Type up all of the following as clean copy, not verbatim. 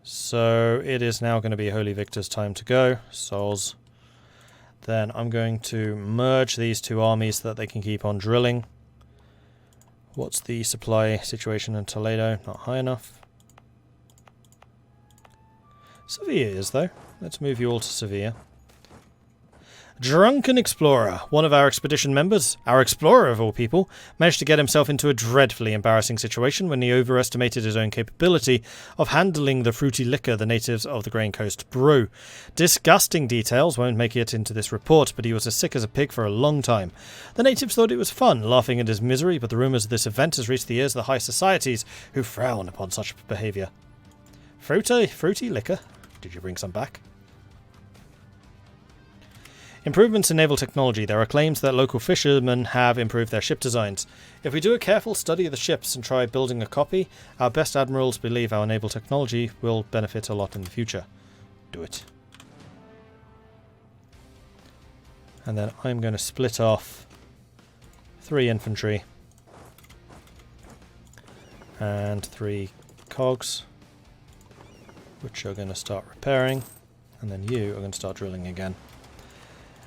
So it is now going to be Holy Victor's time to go. Sols. Then I'm going to merge these two armies so that they can keep on drilling. What's the supply situation in Toledo? Not high enough. Sevilla is, though. Let's move you all to Sevilla. Drunken Explorer. One of our expedition members, our explorer of all people, managed to get himself into a dreadfully embarrassing situation when he overestimated his own capability of handling the fruity liquor the natives of the Grain Coast brew. Disgusting details won't make it into this report, but he was as sick as a pig for a long time. The natives thought it was fun, laughing at his misery, but the rumours of this event has reached the ears of the high societies, who frown upon such behaviour. Fruity liquor? Did you bring some back? Improvements in naval technology. There are claims that local fishermen have improved their ship designs. If we do a careful study of the ships and try building a copy, our best admirals believe our naval technology will benefit a lot in the future. Do it. And then I'm going to split off 3 infantry and 3 cogs, which are going to start repairing, and then you are going to start drilling again.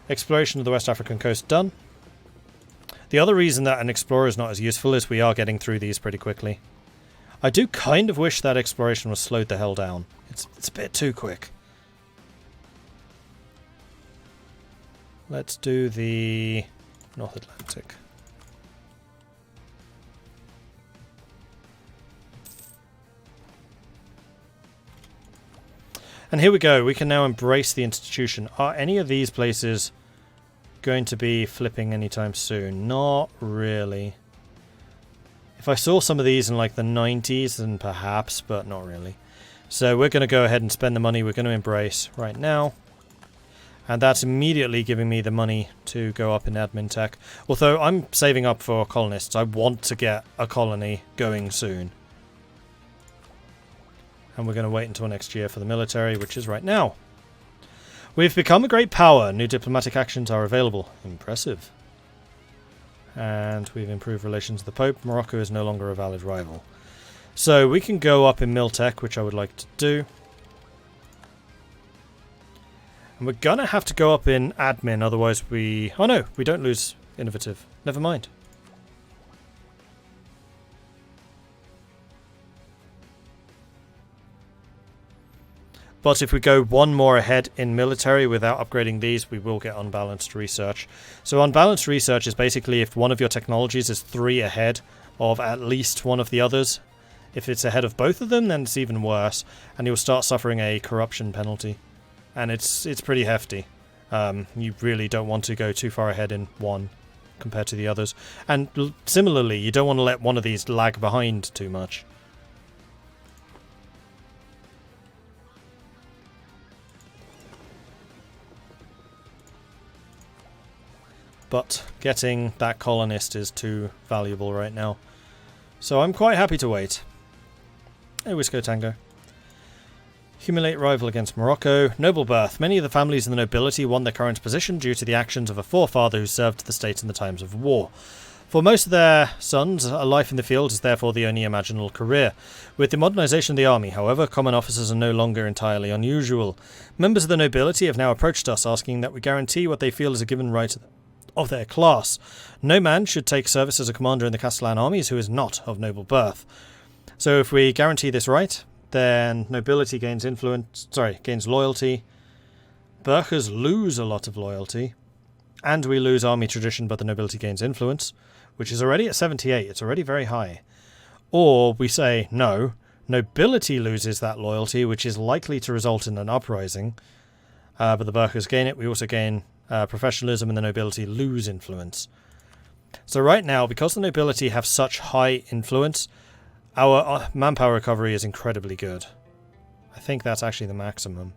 Exploration of the West African coast done. The other reason that an explorer is not as useful is we are getting through these pretty quickly. I do kind of wish that exploration was slowed the hell down. It's a bit too quick. Let's do the North Atlantic. And here we go. We can now embrace the institution. Are any of these places going to be flipping anytime soon? Not really. If I saw some of these in like the 90s, then perhaps, but not really. So we're going to go ahead and spend the money we're going to embrace right now. And that's immediately giving me the money to go up in admin tech. Although I'm saving up for colonists. I want to get a colony going soon. And we're going to wait until next year for the military, which is right now. We've become a great power. New diplomatic actions are available. Impressive. And we've improved relations with the Pope. Morocco is no longer a valid rival. So we can go up in Miltech, which I would like to do. And we're going to have to go up in admin, otherwise we... Oh no, we don't lose innovative. Never mind. But if we go one more ahead in military without upgrading these, we will get unbalanced research. So unbalanced research is basically if one of your technologies is 3 ahead of at least one of the others. If it's ahead of both of them, then it's even worse, and you'll start suffering a corruption penalty. And it's pretty hefty. You really don't want to go too far ahead in one compared to the others. And similarly, you don't want to let one of these lag behind too much. But getting that colonist is too valuable right now. So I'm quite happy to wait. Hey, Wisco Tango. Humiliate rival against Morocco. Noble birth. Many of the families in the nobility won their current position due to the actions of a forefather who served the state in the times of war. For most of their sons, a life in the field is therefore the only imaginable career. With the modernization of the army, however, common officers are no longer entirely unusual. Members of the nobility have now approached us asking that we guarantee what they feel is a given right of their class. No man should take service as a commander in the Castellan armies who is not of noble birth. So if we guarantee this right, then nobility gains gains loyalty. Burghers lose a lot of loyalty. And we lose army tradition, but the nobility gains influence, which is already at 78. It's already very high. Or we say, no, nobility loses that loyalty, which is likely to result in an uprising. But the Burghers gain it. We also gain professionalism, and the nobility lose influence. So right now, because the nobility have such high influence, our manpower recovery is incredibly good. I think that's actually the maximum.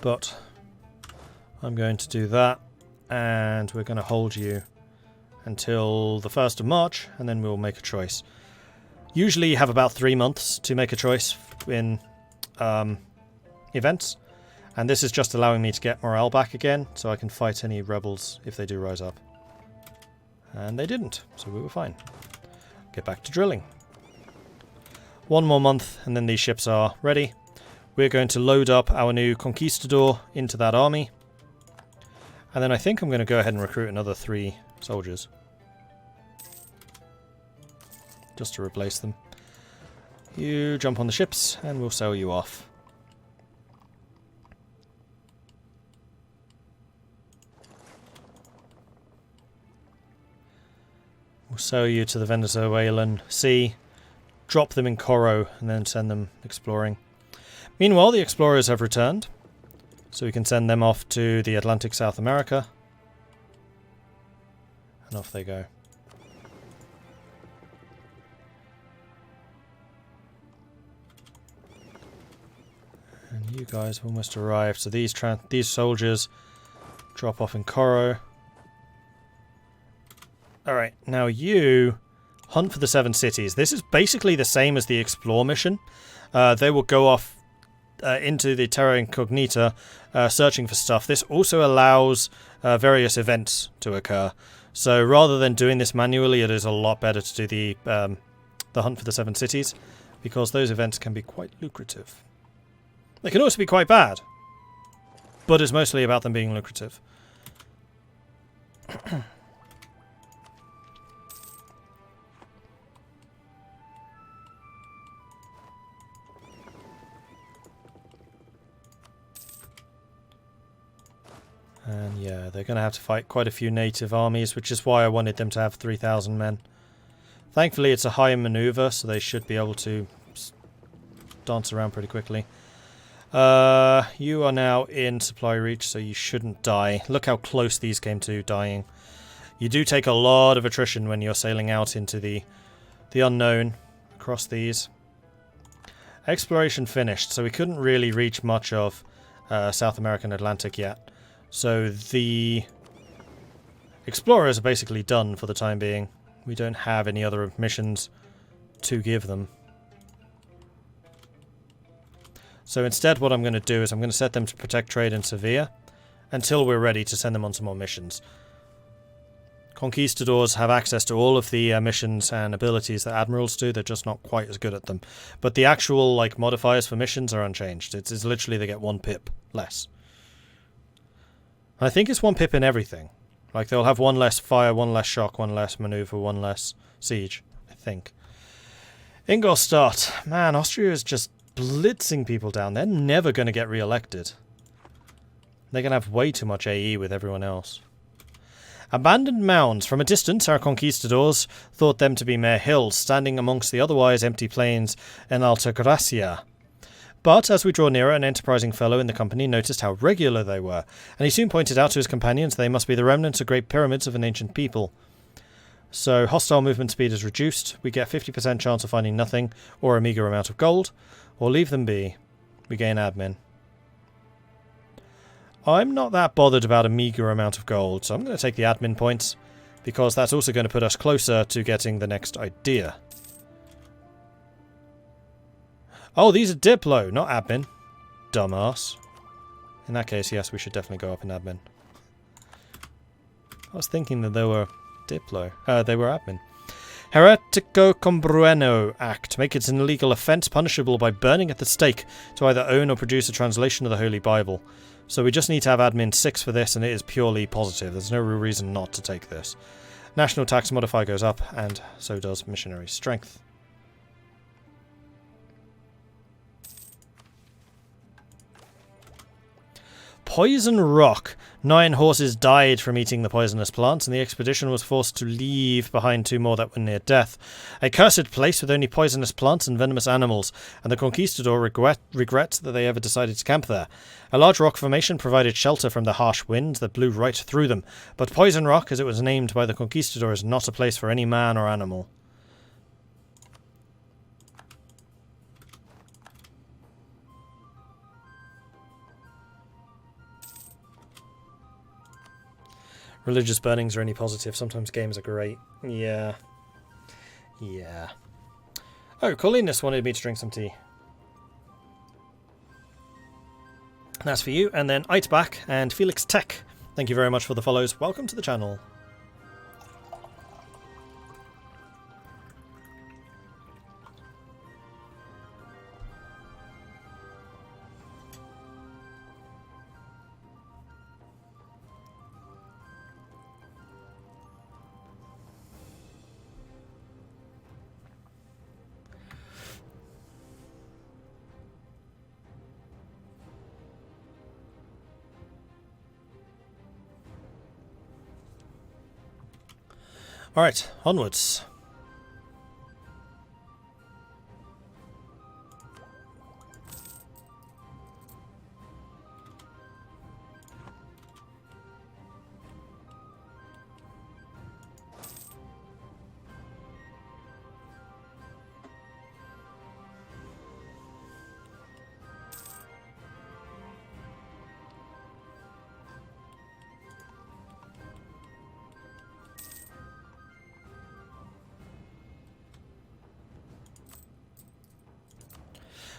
But I'm going to do that, and we're going to hold you until the 1st of March, and then we'll make a choice. Usually you have about 3 months to make a choice in events. And this is just allowing me to get morale back again, so I can fight any rebels if they do rise up. And they didn't, so we were fine. Get back to drilling. 1 more month and then these ships are ready. We're going to load up our new conquistador into that army. And then I think I'm going to go ahead and recruit another 3 soldiers. Just to replace them. You jump on the ships and we'll sail you off. We'll sail you to the Venezuelan Sea, drop them in Coro, and then send them exploring. Meanwhile, the explorers have returned, so we can send them off to the Atlantic South America. And off they go. And you guys have almost arrived. So these soldiers drop off in Coro. Alright, now you hunt for the 7 cities. This is basically the same as the Explore mission. They will go off into the Terra Incognita searching for stuff. This also allows various events to occur. So rather than doing this manually, it is a lot better to do the hunt for the 7 cities, because those events can be quite lucrative. They can also be quite bad, but it's mostly about them being lucrative. And yeah, they're going to have to fight quite a few native armies, which is why I wanted them to have 3,000 men. Thankfully, it's a high maneuver, so they should be able to dance around pretty quickly. You are now in supply reach, so you shouldn't die. Look how close these came to dying. You do take a lot of attrition when you're sailing out into the unknown across these. Exploration finished, so we couldn't really reach much of South American Atlantic yet. So the explorers are basically done for the time being. We don't have any other missions to give them. So instead what I'm going to do is I'm going to set them to protect trade in Sevilla until we're ready to send them on some more missions. Conquistadors have access to all of the missions and abilities that admirals do. They're just not quite as good at them. But the actual modifiers for missions are unchanged. It's literally they get 1 pip less. I think it's 1 pip in everything. Like, they'll have 1 less fire, 1 less shock, 1 less maneuver, 1 less siege, I think. Ingolstadt. Man, Austria is just blitzing people down. They're never going to get re-elected. They're going to have way too much AE with everyone else. Abandoned mounds. From a distance, our conquistadors thought them to be mere hills, standing amongst the otherwise empty plains in Altagracia. But as we draw nearer, an enterprising fellow in the company noticed how regular they were, and he soon pointed out to his companions they must be the remnants of great pyramids of an ancient people. So hostile movement speed is reduced, we get 50% chance of finding nothing, or a meagre amount of gold, or leave them be. We gain admin. I'm not that bothered about a meagre amount of gold, so I'm going to take the admin points, because that's also going to put us closer to getting the next idea. Oh, these are Diplo, not admin. Dumbass. In that case, yes, we should definitely go up in admin. I was thinking that they were Diplo. They were admin. Heretico Congrueno Act. Make it an illegal offence punishable by burning at the stake to either own or produce a translation of the Holy Bible. So we just need to have admin 6 for this, and it is purely positive. There's no real reason not to take this. National tax modifier goes up, and so does missionary strength. Poison Rock. 9 horses died from eating the poisonous plants, and the expedition was forced to leave behind 2 more that were near death. A cursed place with only poisonous plants and venomous animals, and the conquistador regrets that they ever decided to camp there. A large rock formation provided shelter from the harsh winds that blew right through them, but Poison Rock, as it was named by the conquistador, is not a place for any man or animal. Religious burnings are only positive. Sometimes games are great. Yeah. Yeah. Oh, Colonist wanted me to drink some tea. That's for you. And then Eitbach and Felix Tech. Thank you very much for the follows. Welcome to the channel. Alright, onwards.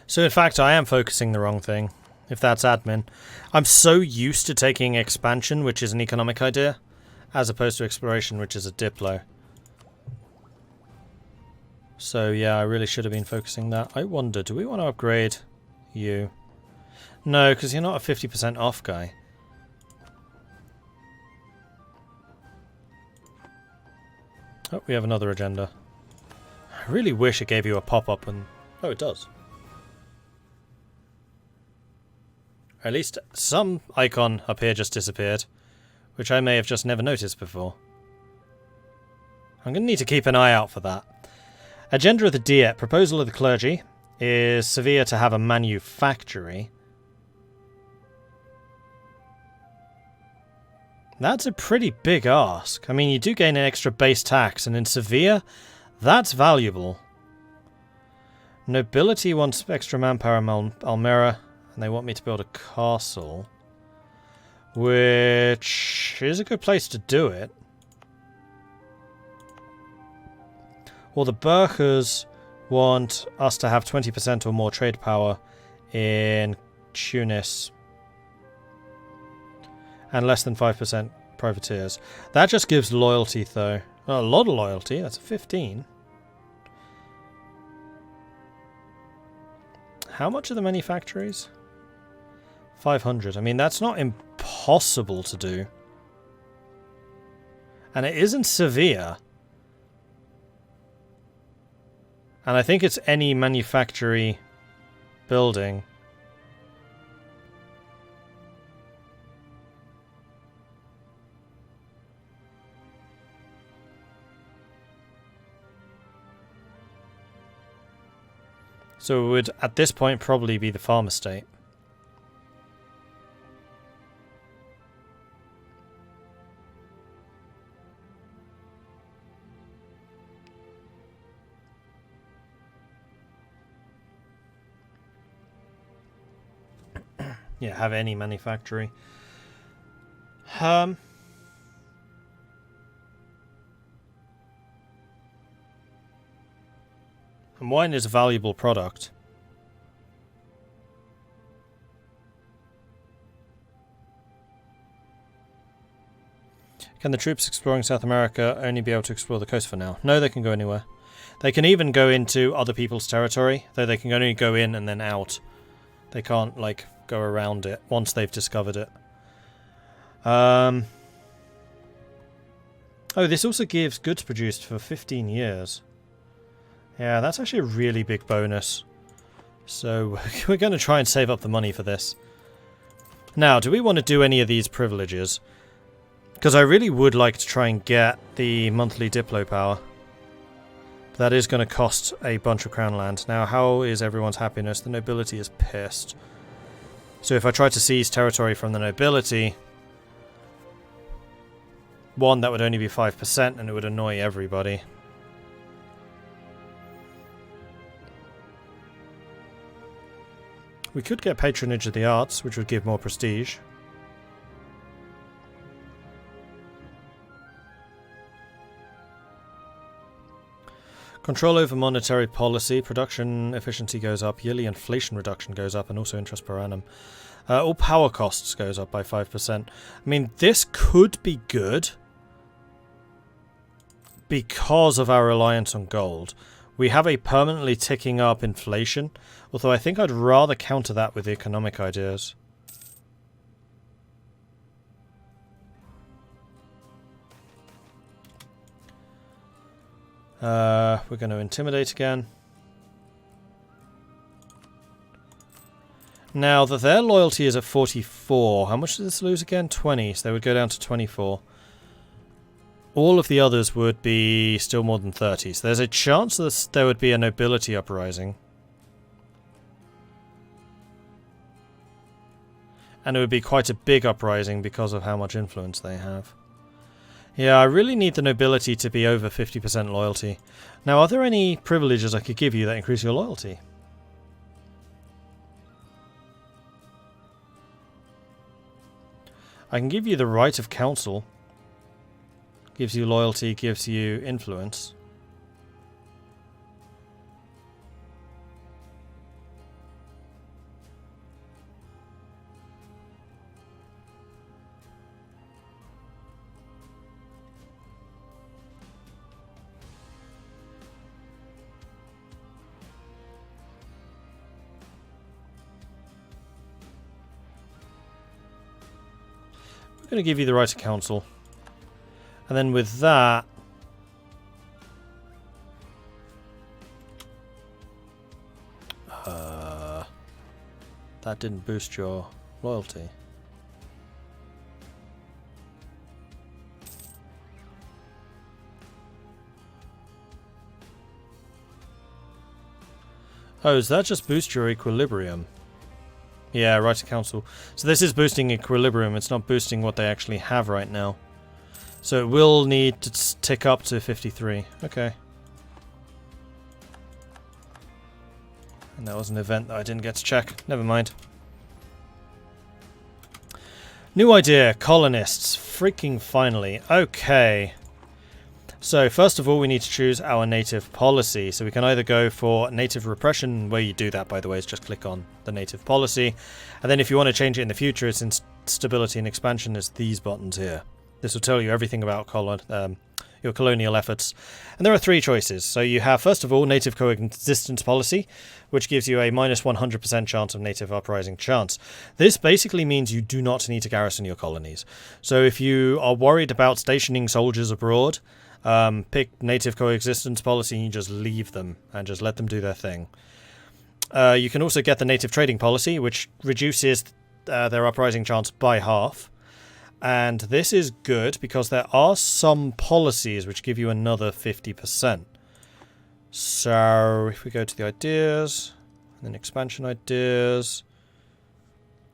So in fact I am focusing the wrong thing, if that's admin. I'm so used to taking expansion, which is an economic idea, as opposed to exploration, which is a diplo. So yeah, I really should have been focusing that. I wonder, do we want to upgrade you? No, because you're not a 50% off guy. Oh, we have another agenda. I really wish it gave you a pop-up and... Oh, it does. At least some icon up here just disappeared, which I may have just never noticed before. I'm going to need to keep an eye out for that. Agenda of the Diet. Proposal of the clergy is Sevilla to have a manufactory. That's a pretty big ask. I mean, you do gain an extra base tax, and in Sevilla, that's valuable. Nobility wants extra manpower in Almera. And they want me to build a castle, which is a good place to do it. Or the Burghers want us to have 20% or more trade power in Tunis. And less than 5% privateers. That just gives loyalty, though. A lot of loyalty. That's a 15. How much are the manufactories? 500. I mean, that's not impossible to do. And it isn't Sevilla. And I think it's any manufactory building. So it would, at this point, probably be the farm estate. Yeah, have any manufactory. And wine is a valuable product. Can the troops exploring South America only be able to explore the coast for now? No, they can go anywhere. They can even go into other people's territory, though they can only go in and then out. They can't, like, go around it once they've discovered it. Oh, this also gives goods produced for 15 years. Yeah, that's actually a really big bonus. So we're going to try and save up the money for this. Now, do we want to do any of these privileges? Because I really would like to try and get the monthly Diplo power. But that is going to cost a bunch of crown land. Now, how is everyone's happiness? The nobility is pissed. So if I try to seize territory from the nobility... One, that would only be 5% and it would annoy everybody. We could get patronage of the arts, which would give more prestige. Control over monetary policy, production efficiency goes up, yearly inflation reduction goes up, and also interest per annum. All power costs goes up by 5%. I mean, this could be good because of our reliance on gold. We have a permanently ticking up inflation, although I think I'd rather counter that with economic ideas. We're going to intimidate again. Now that their loyalty is at 44, how much does this lose again? 20, so they would go down to 24. All of the others would be still more than 30. So there's a chance that there would be a nobility uprising. And it would be quite a big uprising because of how much influence they have. Yeah, I really need the nobility to be over 50% loyalty. Now, are there any privileges I could give you that increase your loyalty? I can give you the right of counsel. Gives you loyalty, gives you influence. I'm going to give you the right of counsel. And then with that... that didn't boost your loyalty. Oh, does that just boost your equilibrium? Yeah, right to counsel. So this is boosting equilibrium, it's not boosting what they actually have right now. So it will need to tick up to 53. Okay. And that was an event that I didn't get to check. Never mind. New idea, colonists. Freaking finally. Okay. So first of all we need to choose our native policy. So we can either go for native repression, where you do that by the way is just click on the native policy. And then if you want to change it in the future, it's in stability and expansion, it's these buttons here. This will tell you everything about your colonial efforts. And there are three choices. So you have, first of all, native coexistence policy, which gives you a minus 100% chance of native uprising chance. This basically means you do not need to garrison your colonies. So if you are worried about stationing soldiers abroad, pick native coexistence policy and you just leave them and just let them do their thing. You can also get the native trading policy, which reduces their uprising chance by half. And this is good because there are some policies which give you another 50%. So if we go to the ideas, and then expansion ideas,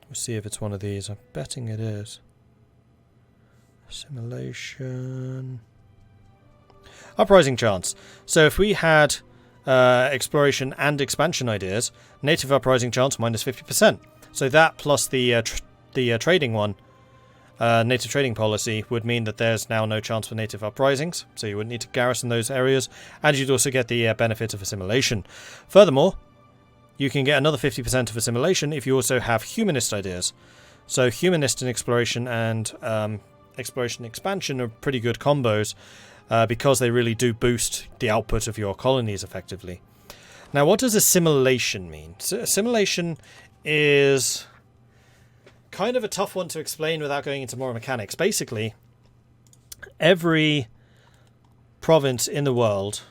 we'll see if it's one of these. I'm betting it is. Assimilation. Uprising chance. So if we had exploration and expansion ideas, native uprising chance minus 50%. So that plus the trading one, native trading policy, would mean that there's now no chance for native uprisings, so you wouldn't need to garrison those areas, and you'd also get the benefit of assimilation. Furthermore, you can get another 50% of assimilation if you also have humanist ideas. So humanist and exploration expansion are pretty good combos, because they really do boost the output of your colonies effectively. Now, what does assimilation mean? So assimilation is kind of a tough one to explain without going into more mechanics. Basically, every province in the world,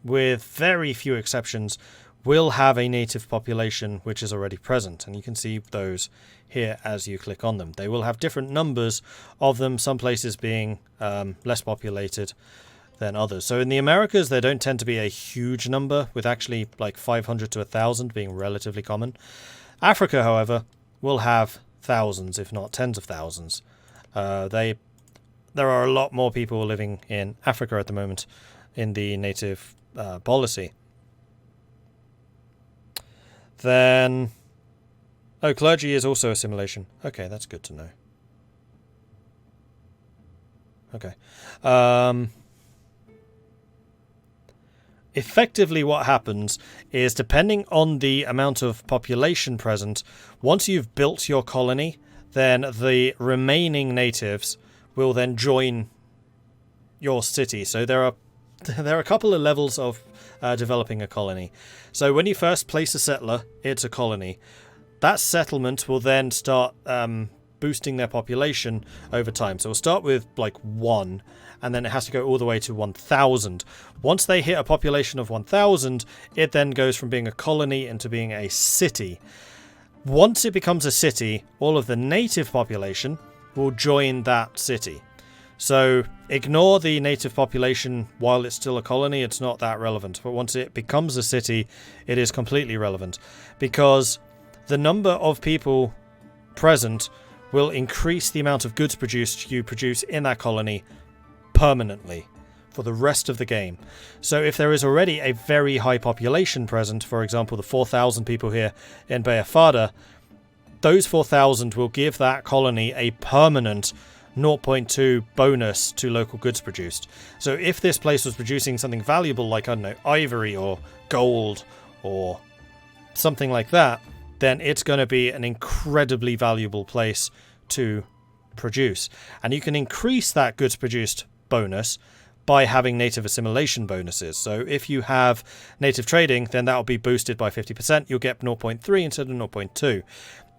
with very few exceptions, will have a native population which is already present, and you can see those here as you click on them. They will have different numbers of them, some places being less populated than others. So in the Americas, there don't tend to be a huge number, with actually like 500 to 1,000 being relatively common. Africa, however, will have thousands, if not tens of thousands. There are a lot more people living in Africa at the moment in the native policy. Then, oh, clergy is also assimilation. Okay, that's good to know. Okay. Effectively what happens is, depending on the amount of population present, once you've built your colony, then the remaining natives will then join your city. So there are a couple of levels of developing a colony. So when you first place a settler, it's a colony. That settlement will then start boosting their population over time. So we'll start with like 1, and then it has to go all the way to 1,000. Once they hit a population of 1,000, it then goes from being a colony into being a city. Once it becomes a city, all of the native population will join that city. So ignore the native population while it's still a colony. It's not that relevant. But once it becomes a city, it is completely relevant, because the number of people present will increase the amount of goods you produce in that colony permanently for the rest of the game. So if there is already a very high population present, for example the 4,000 people here in Bayafada, those 4,000 will give that colony a permanent 0.2 bonus to local goods produced. So if this place was producing something valuable like, I don't know, ivory or gold or something like that, then it's going to be an incredibly valuable place to produce. And you can increase that goods produced bonus by having native assimilation bonuses. So if you have native trading, then that will be boosted by 50%. You'll get 0.3 instead of 0.2.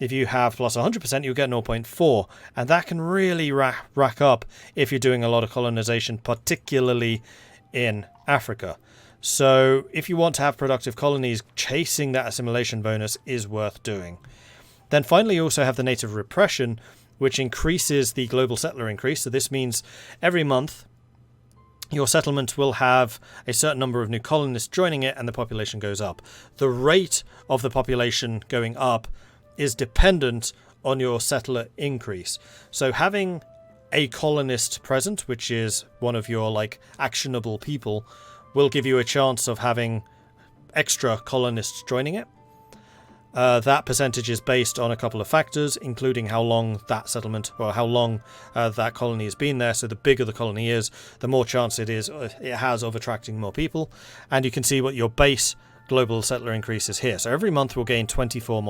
If you have plus 100%, you'll get 0.4. And that can really rack up if you're doing a lot of colonization, particularly in Africa. So if you want to have productive colonies, chasing that assimilation bonus is worth doing. Then finally, you also have the native repression, which increases the global settler increase. So this means every month, your settlement will have a certain number of new colonists joining it, and the population goes up. The rate of the population going up is dependent on your settler increase. So having a colonist present, which is one of your actionable people, will give you a chance of having extra colonists joining it. That percentage is based on a couple of factors, including how long that settlement, or how long that colony has been there. So the bigger the colony is, the more chance it has of attracting more people. And you can see what your base global settler increase is here. So every month we'll gain 25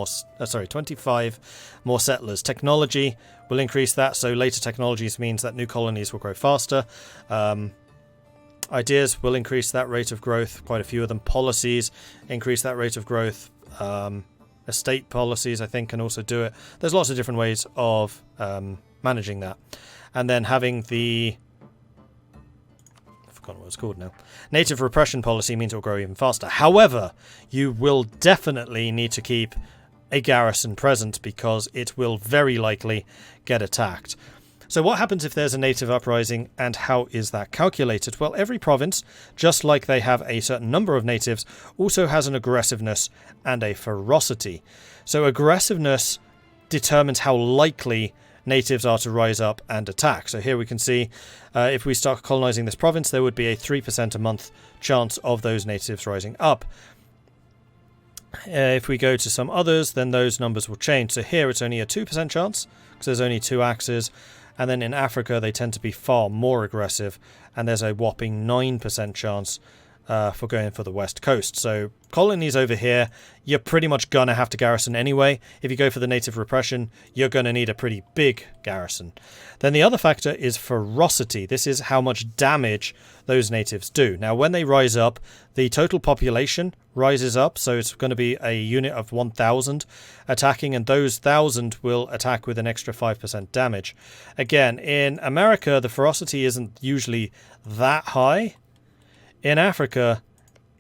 more settlers. Technology will increase that. So later technologies means that new colonies will grow faster. Ideas will increase that rate of growth, quite a few of them. Policies increase that rate of growth. Estate policies, I think, can also do it. There's lots of different ways of managing that. And then having the... I've forgotten what it's called now. Native repression policy means it will grow even faster. However, you will definitely need to keep a garrison present, because it will very likely get attacked. So what happens if there's a native uprising, and how is that calculated? Well, every province, just like they have a certain number of natives, also has an aggressiveness and a ferocity. So aggressiveness determines how likely natives are to rise up and attack. So here we can see if we start colonizing this province, there would be a 3% a month chance of those natives rising up. If we go to some others, then those numbers will change. So here it's only a 2% chance, because there's only 2 axes. And then in Africa, they tend to be far more aggressive, and there's a whopping 9% chance for going for the west coast. So colonies over here, you're pretty much going to have to garrison anyway. If you go for the native repression, you're going to need a pretty big garrison. Then the other factor is ferocity. This is how much damage those natives do. Now, when they rise up, the total population rises up, so it's going to be a unit of 1,000 attacking, and those 1,000 will attack with an extra 5% damage. Again, in America, the ferocity isn't usually that high. In Africa,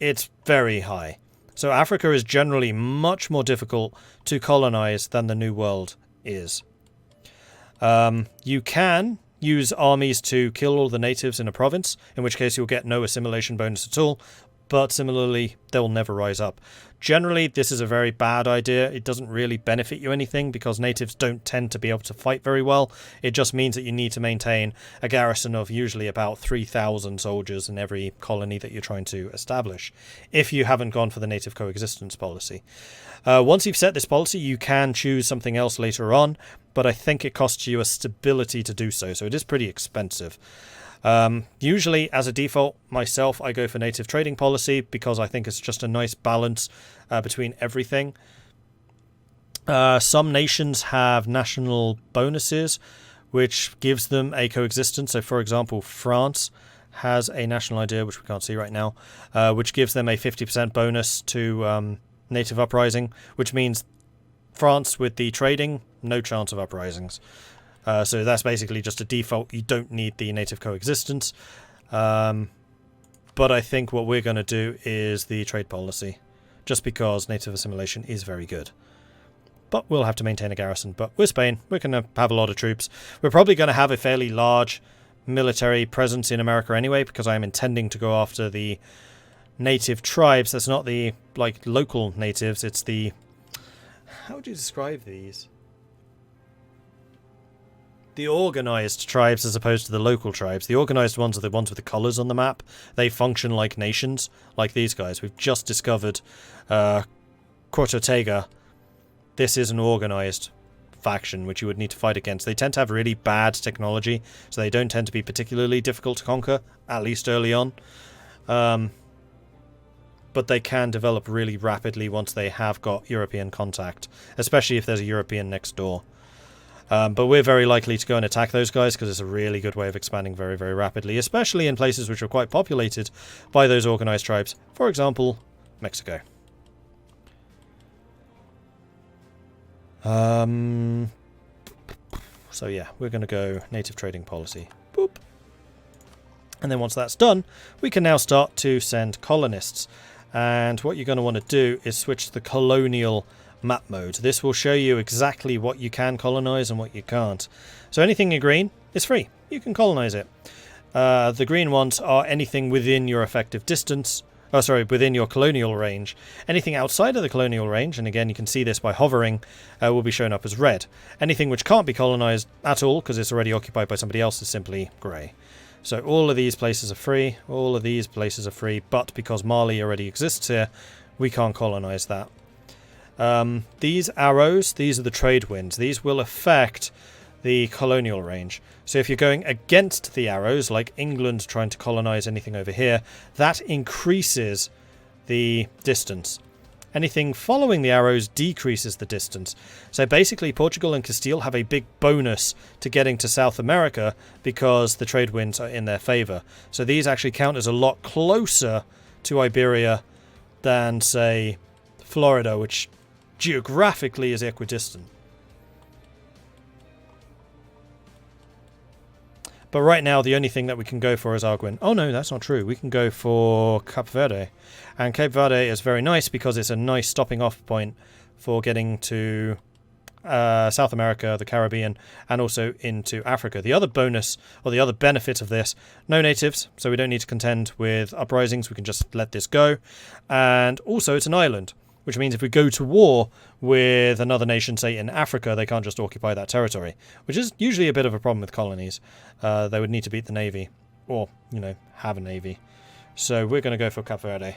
it's very high. So Africa is generally much more difficult to colonize than the New World is. You can use armies to kill all the natives in a province, in which case you'll get no assimilation bonus at all, but similarly, they'll never rise up. Generally, this is a very bad idea. It doesn't really benefit you anything, because natives don't tend to be able to fight very well. It just means that you need to maintain a garrison of usually about 3,000 soldiers in every colony that you're trying to establish, if you haven't gone for the native coexistence policy. Once you've set this policy, you can choose something else later on, but I think it costs you a stability to do so, so it is pretty expensive. Usually, as a default, myself, I go for native trading policy, because I think it's just a nice balance between everything. Some nations have national bonuses, which gives them a coexistence. So, for example, France has a national idea, which we can't see right now, which gives them a 50% bonus to native uprising, which means France, with the trading, no chance of uprisings. So that's basically just a default. You don't need the native coexistence. But I think what we're going to do is the trade policy, just because native assimilation is very good. But we'll have to maintain a garrison. But we're Spain. We're going to have a lot of troops. We're probably going to have a fairly large military presence in America anyway, because I am intending to go after the native tribes. That's not the, like, local natives, it's the... How would you describe these? The organised tribes as opposed to the local tribes. The organised ones are the ones with the colours on the map. They function like nations, like these guys. We've just discovered Cortotega. This is an organised faction which you would need to fight against. They tend to have really bad technology, so they don't tend to be particularly difficult to conquer, at least early on. But they can develop really rapidly once they have got European contact, especially if there's a European next door. But we're very likely to go and attack those guys because it's a really good way of expanding very, very rapidly, especially in places which are quite populated by those organised tribes. For example, Mexico. So yeah, we're going to go native trading policy. Boop. And then once that's done, we can now start to send colonists. And what you're going to want to do is switch to the colonial map mode. This will show you exactly what you can colonize and what you can't. So anything in green is free. You can colonize it. The green ones are anything within your effective distance. Oh, sorry, within your colonial range. Anything outside of the colonial range, and again you can see this by hovering, will be shown up as red. Anything which can't be colonized at all because it's already occupied by somebody else is simply grey. So all of these places are free, all of these places are free, but because Mali already exists here, we can't colonize that. These arrows, these are the trade winds. These will affect the colonial range. So if you're going against the arrows, like England trying to colonize anything over here, that increases the distance. Anything following the arrows decreases the distance. So basically Portugal and Castile have a big bonus to getting to South America because the trade winds are in their favour. So these actually count as a lot closer to Iberia than, say, Florida, which geographically is equidistant. But right now, the only thing that we can go for is Arguin. Oh no, that's not true. We can go for Cape Verde. And Cape Verde is very nice because it's a nice stopping off point for getting to South America, the Caribbean, and also into Africa. The other bonus, or the other benefit of this, no natives, so we don't need to contend with uprisings. We can just let this go. And also, it's an island, which means if we go to war with another nation, say in Africa, they can't just occupy that territory, which is usually a bit of a problem with colonies. They would need to beat the navy, or, you know, have a navy. So we're going to go for Cape Verde.